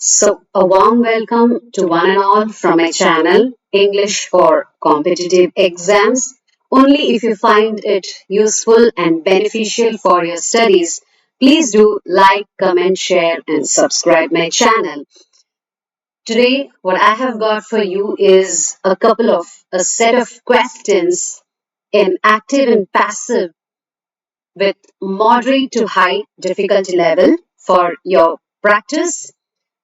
So, a warm welcome to one and all from my channel, English for Competitive Exams. Only if you find it useful and beneficial for your studies, please do like, comment, share, and subscribe my channel. Today, what I have got for you is a set of questions in active and passive with moderate to high difficulty level for your practice.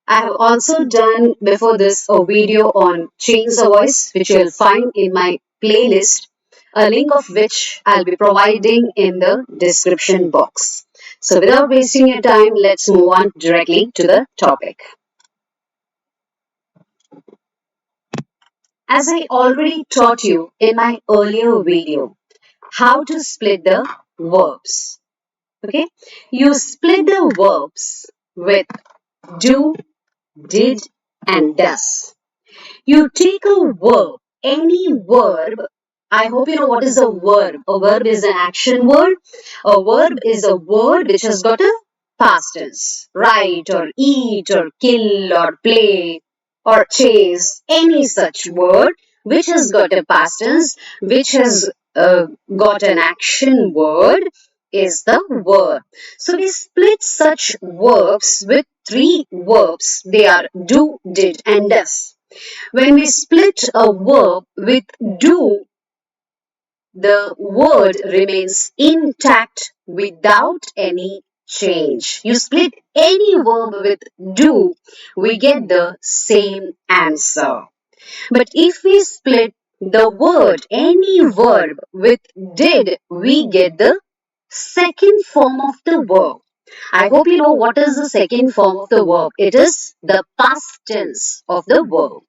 I have also done before this a video on change the voice, which you'll find in my playlist, a link of which I'll be providing in the description box. So without wasting your time, let's move on directly to the topic. As I already taught you in my earlier video, how to split the verbs. Okay, you split the verbs with do, did, and does. You take a verb, any verb. I hope you know what is a verb. A verb is an action word. A verb is a word which has got a past tense. Write or eat or kill or play or chase. Any such word which has got a past tense, which has got an action word is the verb. So we split such verbs with three verbs. They are do, did, and does. When we split a verb with do, the word remains intact without any change. You split any verb with do, we get the same answer. But if we split the word, any verb with did, we get the second form of the verb. I hope you know what is the second form of the verb. It is the past tense of the verb.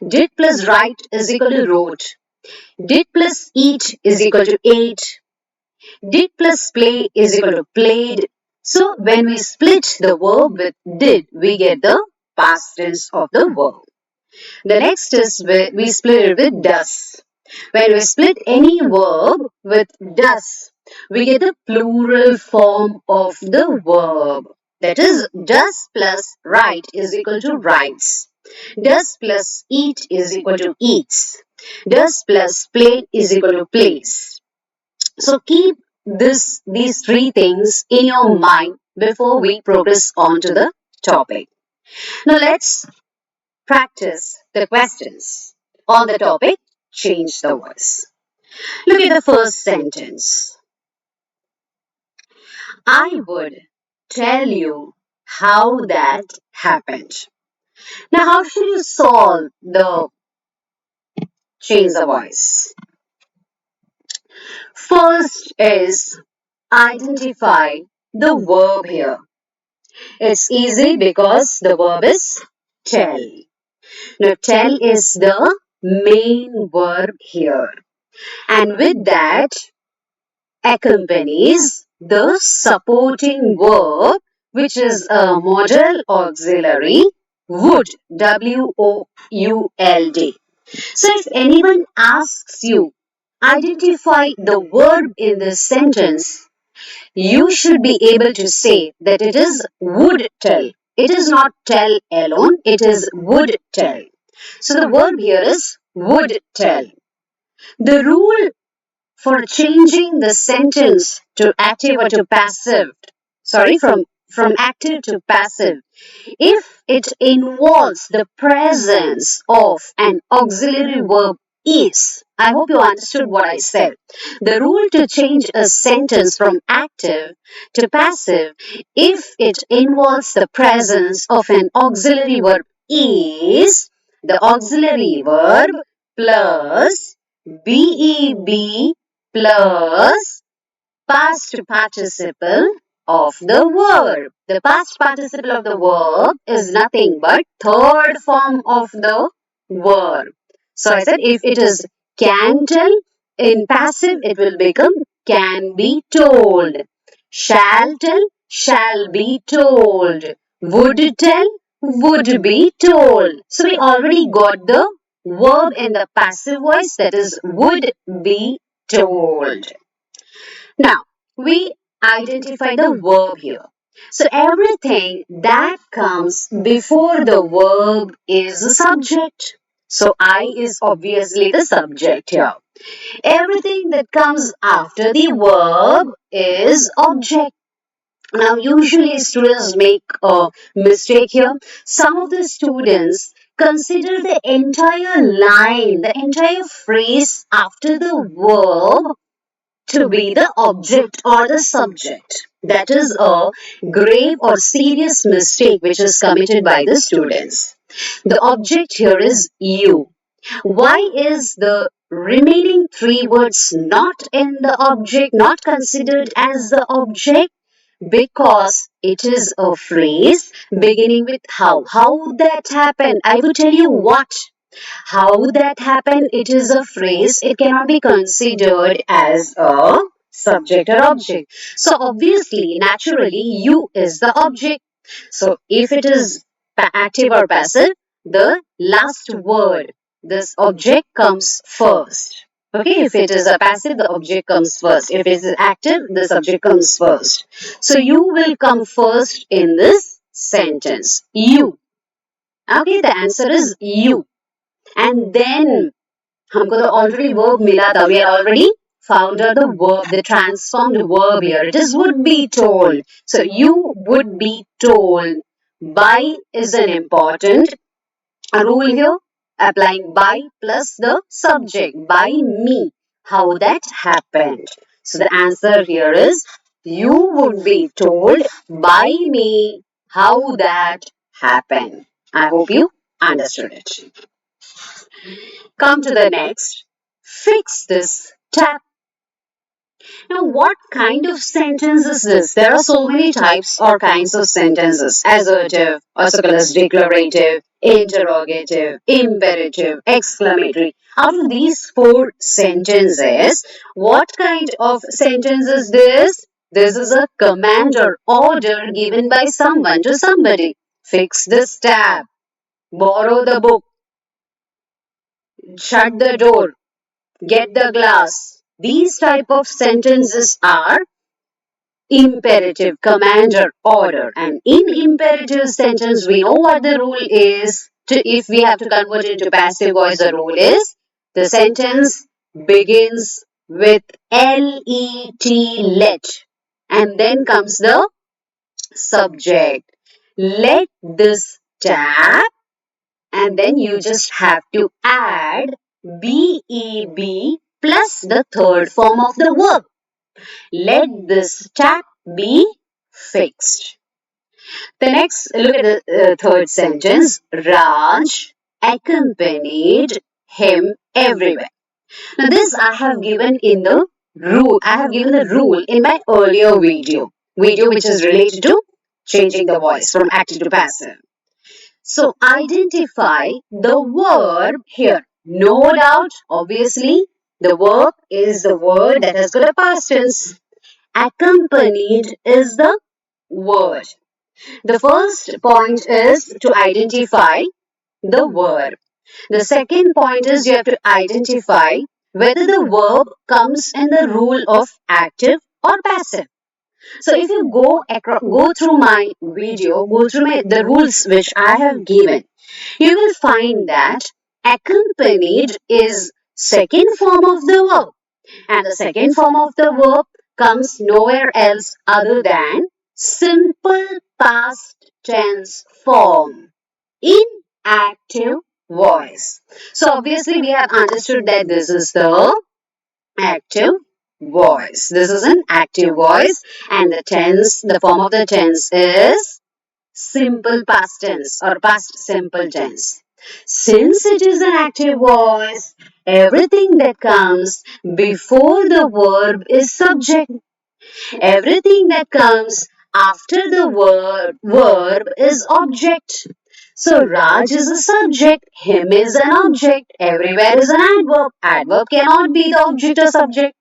Did plus write is equal to wrote. Did plus eat is equal to ate. Did plus play is equal to played. So when we split the verb with did, we get the past tense of the verb. The next is where we split it with does. When we split any verb with does, we get the plural form of the verb. That is, does plus write is equal to writes. Does plus eat is equal to eats. Does plus play is equal to plays. So keep these three things in your mind before we progress on to the topic. Now let's practice the questions on the topic change the voice. Look at the first sentence. I would tell you how that happened. Now, how should you solve the change the voice? First is identify the verb here. It's easy because the verb is tell. Now, tell is the main verb here. And with that accompanies the supporting verb, which is a modal auxiliary, would, W-O-U-L-D. So if anyone asks you, identify the verb in this sentence, you should be able to say that it is would tell. It is not tell alone, it is would tell. So the verb here is would tell. The rule for changing the sentence to active or to passive, from active to passive, if it involves the presence of an auxiliary verb is. I hope you understood what I said. The rule to change a sentence from active to passive, if it involves the presence of an auxiliary verb is, the auxiliary verb plus BEB plus past participle of the verb. The past participle of the verb is nothing but third form of the verb. So I said if it is can tell, in passive it will become can be told. Shall tell, shall be told. Would tell, would be told. So we already got the verb in the passive voice, that is would be told. Now, we identify the verb here. So everything that comes before the verb is a subject. So I is obviously the subject here. Everything that comes after the verb is object. Now, usually students make a mistake here. Some of the students consider the entire line, the entire phrase after the verb to be the object or the subject. That is a grave or serious mistake which is committed by the students. The object here is you. Why is the remaining three words not in the object, not considered as the object? Because it is a phrase beginning with how. How that happened? I will tell you what. How that happened, it is a phrase. It cannot be considered as a subject or object. So obviously, naturally, you is the object. So if it is active or passive, the last word, this object comes first. Okay, if it is a passive, the object comes first. If it is active, the subject comes first. So you will come first in this sentence. You. Okay, the answer is you. And then हमको तो already verb मिला था. We are already found out the verb, the transformed verb here. It is would be told. So you would be told. By is an important rule here. Applying by plus the subject. By me. How that happened. So the answer here is you would be told by me how that happened. I hope you understood it. Come to the next. Fix this tap. Now, what kind of sentence is this? There are so many types or kinds of sentences. Assertive, as declarative, interrogative, imperative, exclamatory. Out of these four sentences, what kind of sentence is this? This is a command or order given by someone to somebody. Fix this tab. Borrow the book. Shut the door. Get the glass. These type of sentences are imperative, command or order. And in imperative sentence, we know what the rule is. If we have to convert it into passive voice, the rule is the sentence begins with let, and then comes the subject. Let this tap, and then you just have to add BEB plus the third form of the verb. Let this tap be fixed. The next, look at the third sentence. Raj accompanied him everywhere. Now this I have given in the rule. I have given the rule in my earlier video which is related to changing the voice from active to passive. So identify the verb here. No doubt, obviously, the verb is the word that has got a past tense. Accompanied is the word. The first point is to identify the verb. The second point is you have to identify whether the verb comes in the rule of active or passive. So if you go through my video, go through the rules which I have given, you will find that accompanied is second form of the verb, and the second form of the verb comes nowhere else other than simple past tense form in active voice. So obviously we have understood that this is the active voice. This is an active voice, and the form of the tense is simple past tense or past simple tense. Since it is an active voice, everything that comes before the verb is subject. Everything that comes after the verb is object. So Raj is a subject, him is an object, everywhere is an adverb. Adverb cannot be the object or subject.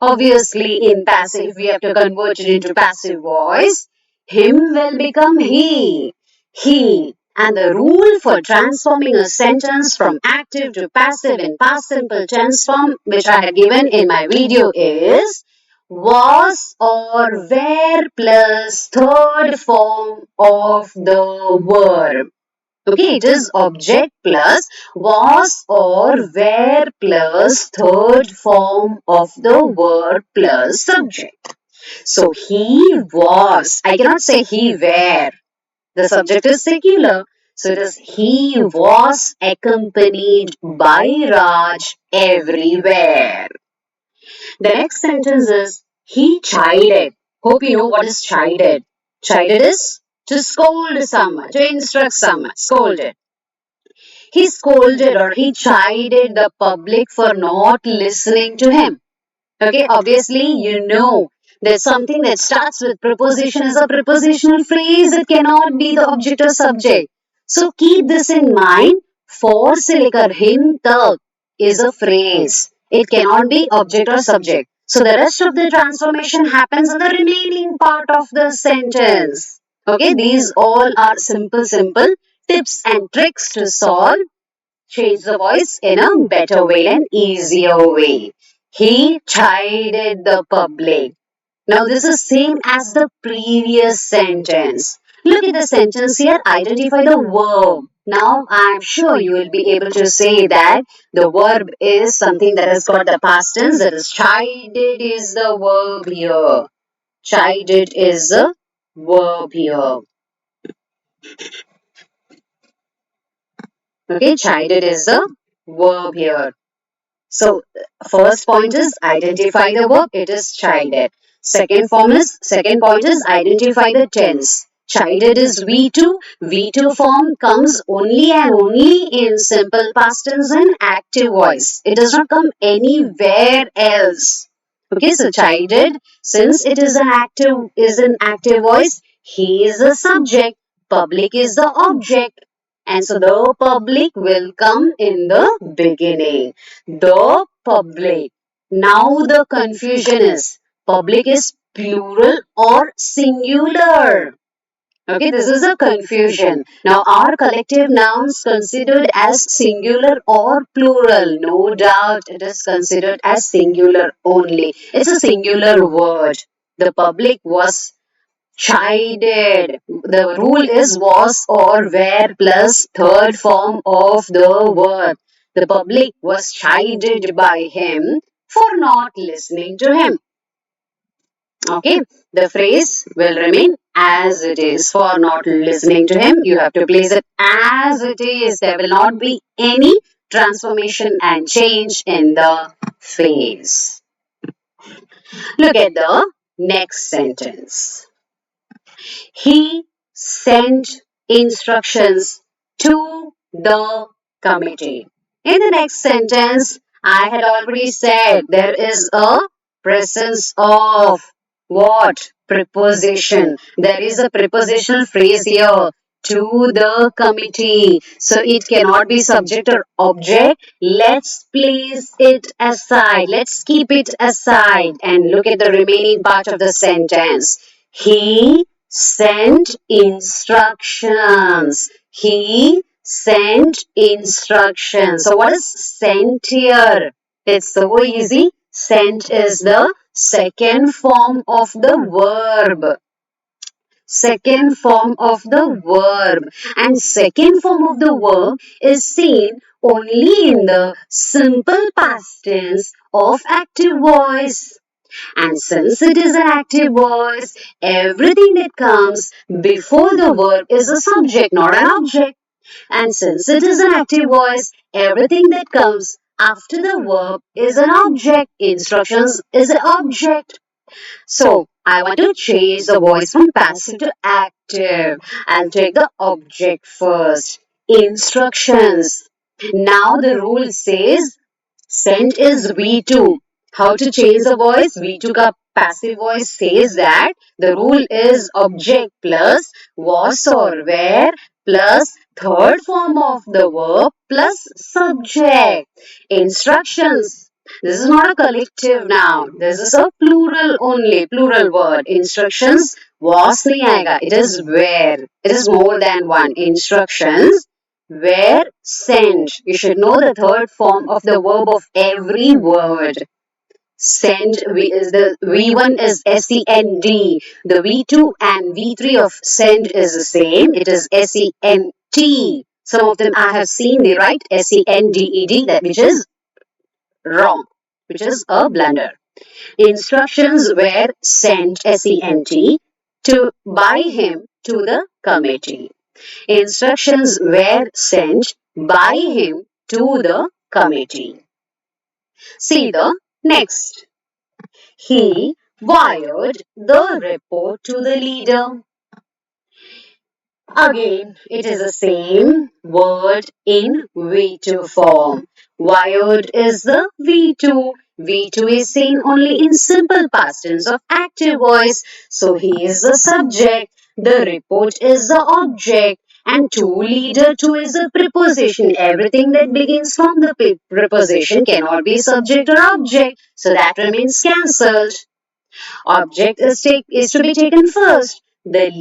Obviously, in passive, we have to convert it into passive voice. Him will become he. He. And the rule for transforming a sentence from active to passive in past simple tense form, which I have given in my video, is was or were plus third form of the verb. Okay, it is object plus was or were plus third form of the verb plus subject. So he was. I cannot say he were. The subject is singular. So it is he was accompanied by Raj everywhere. The next sentence is he chided. Hope you know what is chided. Chided is to scold someone, to instruct someone, scolded. He scolded or he chided the public for not listening to him. Okay, obviously, you know that something that starts with preposition is a prepositional phrase. It cannot be the object or subject. So keep this in mind. For से लेकर him तक is a phrase. It cannot be object or subject. So the rest of the transformation happens in the remaining part of the sentence. Okay, these all are simple tips and tricks to solve change the voice in a better way and easier way. He chided the public. Now this is same as the previous sentence. Look at the sentence here, identify the verb. Now I'm sure you will be able to say that the verb is something that has got the past tense, that is chided is the verb here. Chided is the verb here. Okay, chided is the verb here. So first point is identify the verb, it is chided. Second point is identify the tense. Chided is V2. V2 form comes only and only in simple past tense and active voice. It does not come anywhere else. Okay, so chided, since it is an active voice, he is the subject, public is the object. And so the public will come in the beginning. The public. Now the confusion is public is plural or singular. Okay, this is a confusion. Now, are collective nouns considered as singular or plural? No doubt it is considered as singular only. It's a singular word. The public was chided. The rule is was or were plus third form of the verb. The public was chided by him for not listening to him. Okay, the phrase will remain as it is for not listening to him. You have to place it as it is. There will not be any transformation and change in the phrase. Look at the next sentence. He sent instructions to the committee. In the next sentence, I had already said there is a presence of what? Preposition. There is a prepositional phrase here to the committee. So it cannot be subject or object. Let's place it aside. Let's keep it aside and look at the remaining part of the sentence. He sent instructions. He sent instructions. So what is sent here? It's so easy. Sent is the second form of the verb. Second form of the verb. And second form of the verb is seen only in the simple past tense of active voice. And since it is an active voice, everything that comes before the verb is a subject, not an object. And since it is an active voice, everything that comes after the verb is an object. Instructions is an object. So, I want to change the voice from passive to active. I'll take the object first. Instructions. Now the rule says sent is V2. How to change the voice? V2 का passive voice says that the rule is object plus was or were plus third form of the verb plus subject. Instructions. This is not a collective noun. This is a plural only, plural word. Instructions was nahi aayega. It is where. It is more than one. Instructions were sent. You should know the third form of the verb of every word. Send is the V1 is SEND. The V2 and V3 of send is the same. It is SENT. Some of them I have seen they write SENDED, that which is wrong, which is a blunder. Instructions were sent SENT to by him to the committee. Instructions were sent by him to the committee. See the next. He wired the report to the leader. Again, it is the same word in V2 form. Wired is the V2. V2 is seen only in simple past tense of active voice. So he is the subject. The report is the object. And to leader, to is a preposition. Everything that begins from the preposition cannot be subject or object. So that remains cancelled. Object is to be taken first. The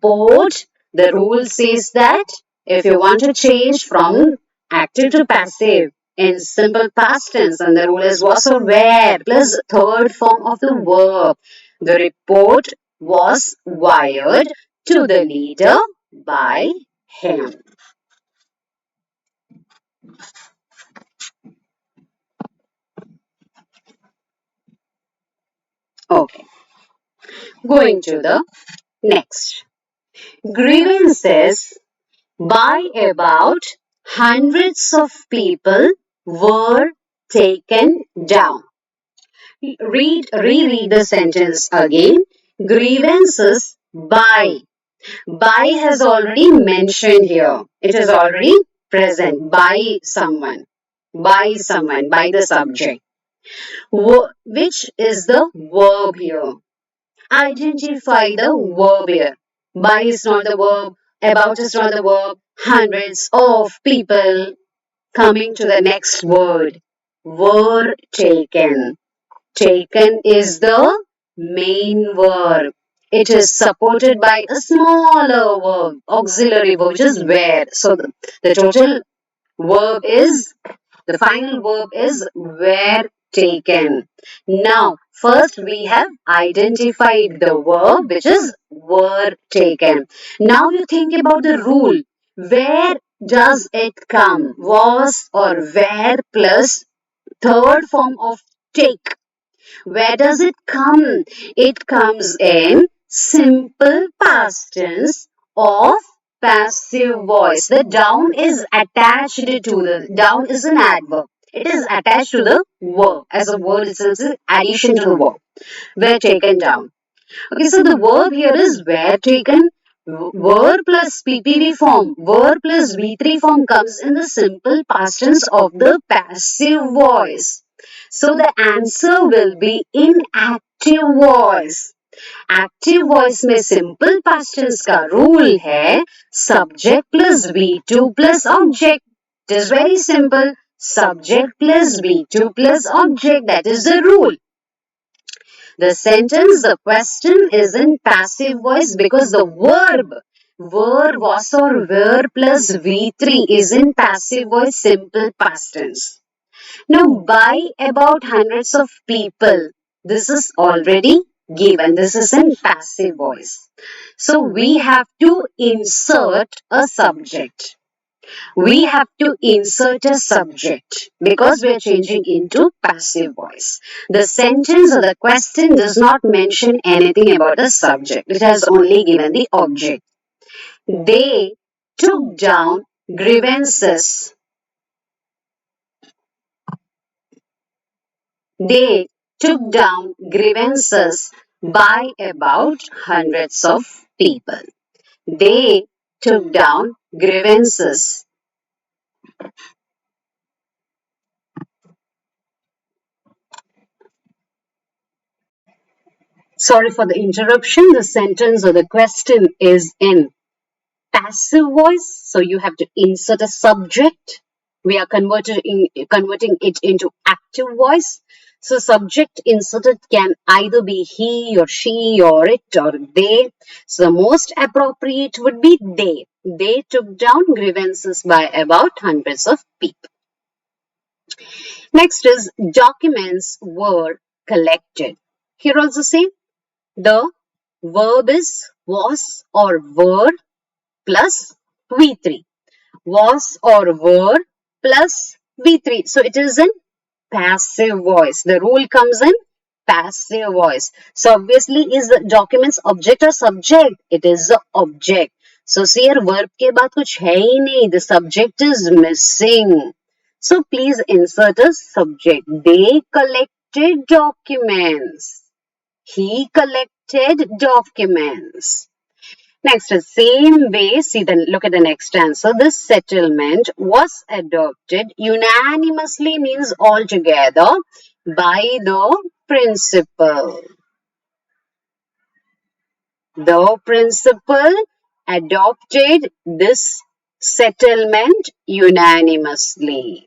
report, the rule says that if you want to change from active to passive in simple past tense, and the rule is was or were plus third form of the verb. The report was wired to the leader by him. Okay, going to the next. Grievances by about hundreds of people were taken down. Reread the sentence again. Grievances by. By has already mentioned here. It is already present by someone. By someone, by the subject. Which is the verb here? Identify the verb here. By is not the verb. About is not the verb. Hundreds of people. Coming to the next word. Were taken. Taken is the main verb. It is supported by a smaller verb, auxiliary verb, which is where. So the total verb is, the final verb is were taken. Now, first we have identified the verb, which is were taken. Now you think about the rule. Where does it come? Was or where plus third form of take. Where does it come? It comes in simple past tense of passive voice. The down is attached to the, down is an adverb. It is attached to the verb. As a word itself is addition to the verb. Were taken down. Okay, so the verb here is were taken. Were plus PPV form. Were plus V3 form comes in the simple past tense of the passive voice. So the answer will be in active voice. Active voice में simple past tense का rule है subject plus V2 plus object. It is very simple. Subject plus V2 plus object. That is the rule. The sentence, the question is in passive voice because the verb were, was or were plus V3 is in passive voice, simple past tense. Now, by about hundreds of people, this is already given. This is in passive voice. So, we have to insert a subject. We have to insert a subject because we are changing into passive voice. The sentence or the question does not mention anything about the subject. It has only given the object. They took down grievances. They took down grievances by about hundreds of people. They took down grievances. Sorry for the interruption. The sentence or the question is in passive voice. So you have to insert a subject. We are converting it into active voice. So subject inserted can either be he or she or it or they. So the most appropriate would be they. They took down grievances by about hundreds of people. Next is documents were collected. Here also same. The verb is was or were plus V3. Was or were plus V3. So it is in passive voice. The rule comes in passive voice. So obviously is the documents object or subject? It is the object. So see here verb के बाद कुछ है ही नहीं. The subject is missing. So please insert a subject. They collected documents. He collected documents. Next, the same way, see then look at the next answer. This settlement was adopted unanimously means altogether by the principal. The principal adopted this settlement unanimously.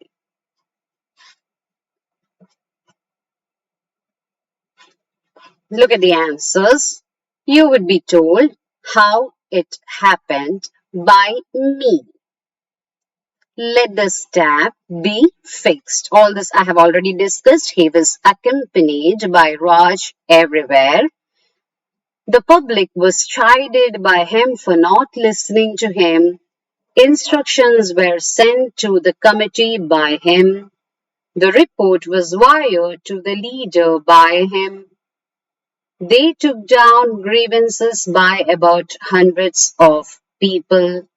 Look at the answers. You would be told how it happened by me. Let the stamp be fixed. All this I have already discussed. He was accompanied by Raj everywhere. The public was chided by him for not listening to him. Instructions were sent to the committee by him. The report was wired to the leader by him. They took down grievances by about hundreds of people.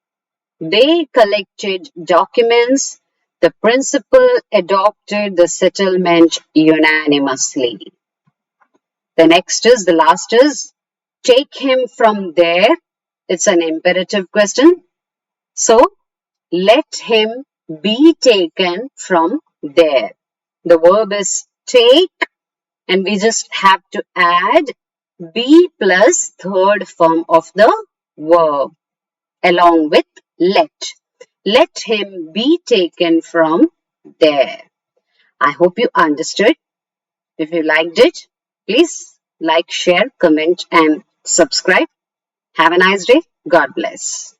They collected documents. The principal adopted the settlement unanimously. The last is, take him from there. It's an imperative question. So, let him be taken from there. The verb is take, and we just have to add be plus third form of the verb along with let. Let him be taken from there. I hope you understood. If you liked it, please like, share, comment, and subscribe. Have a nice day. God bless.